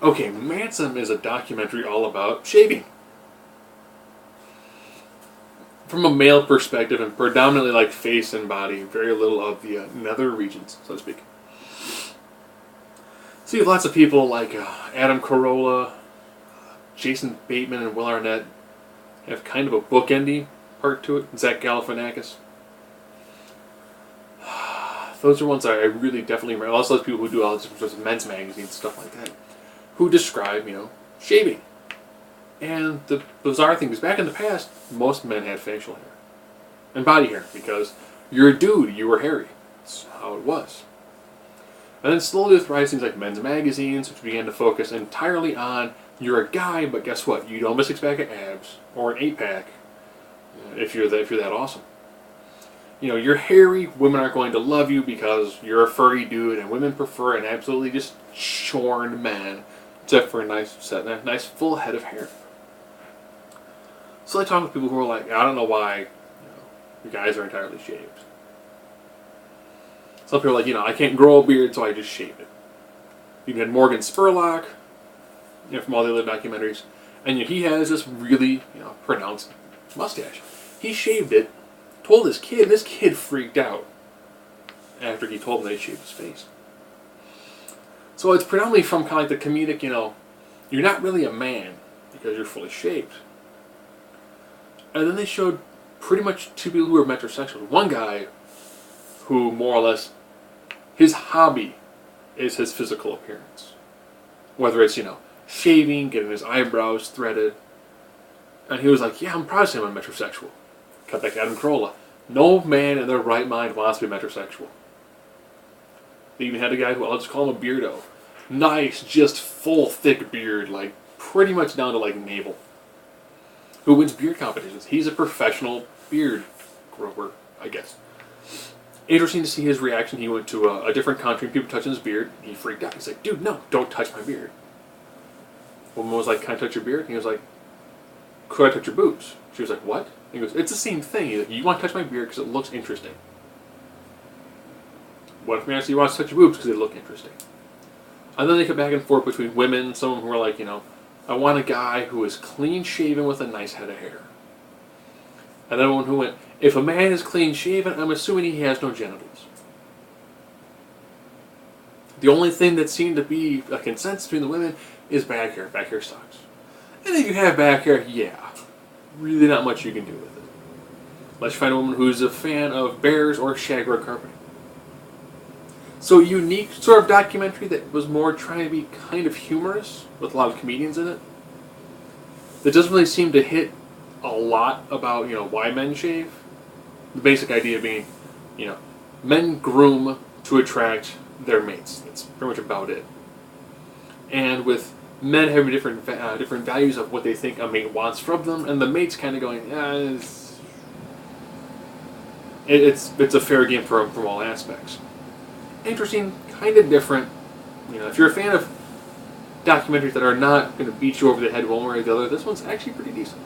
Okay, Mansome is a documentary all about shaving. From a male perspective, and predominantly like face and body, very little of the nether regions, so to speak. So you have lots of people like Adam Carolla, Jason Bateman, and Will Arnett have kind of a bookending part to it. Zach Galifianakis. Those are ones I really definitely remember. Also, those people who do all this sorts of men's magazines and stuff like that, who describe, shaving. And the bizarre thing is, back in the past, most men had facial hair and body hair because you're a dude, you were hairy. That's how it was. And then slowly with rising things like men's magazines, which began to focus entirely on you're a guy, but guess what? You don't have a six-pack of abs or an eight-pack if you're that awesome. You're hairy, women aren't going to love you because you're a furry dude, and women prefer an absolutely just shorn man, except for a nice full head of hair. So I talk with people who are like, I don't know why you guys are entirely shaved. Some people are like, I can't grow a beard, so I just shave it. You had Morgan Spurlock, from all the other documentaries, and he has this really, pronounced mustache. He shaved it, told his kid, and this kid freaked out after he told him they shaved his face. So it's predominantly from kind of like the comedic, you're not really a man because you're fully shaved. And then they showed pretty much two people who were metrosexual. One guy who more or less, his hobby is his physical appearance. Whether it's, shaving, getting his eyebrows threaded. And he was like, yeah, I'm proud to say I'm a metrosexual. Cut back to Adam Carolla. No man in their right mind wants to be metrosexual. They even had a guy who, I'll just call him a beardo. Nice, just full, thick beard, like pretty much down to like navel. Who wins beard competitions. He's a professional beard grower, I guess. Interesting to see his reaction. He went to a different country and people touching his beard. He freaked out. He's like, dude, no, don't touch my beard. Woman was like, can I touch your beard? And he was like, could I touch your boobs? She was like, what? He goes, it's the same thing. He's like, you want to touch my beard because it looks interesting. What if man says you want to touch your boobs because they look interesting? And then they come back and forth between women, some of them who are like, I want a guy who is clean shaven with a nice head of hair. Another one who went, if a man is clean shaven, I'm assuming he has no genitals. The only thing that seemed to be a consensus between the women is back hair. Back hair sucks. And if you have back hair, yeah, really not much you can do with it. Unless you find a woman who's a fan of bears or shag rug carpeting. So a unique sort of documentary that was more trying to be kind of humorous, with a lot of comedians in it. That doesn't really seem to hit a lot about, why men shave. The basic idea being, men groom to attract their mates. That's pretty much about it. And with men having different values of what they think a mate wants from them, and the mate's kind of going, it's a fair game from all aspects. Interesting, kind of different. If you're a fan of documentaries that are not going to beat you over the head one way or the other, this one's actually pretty decent.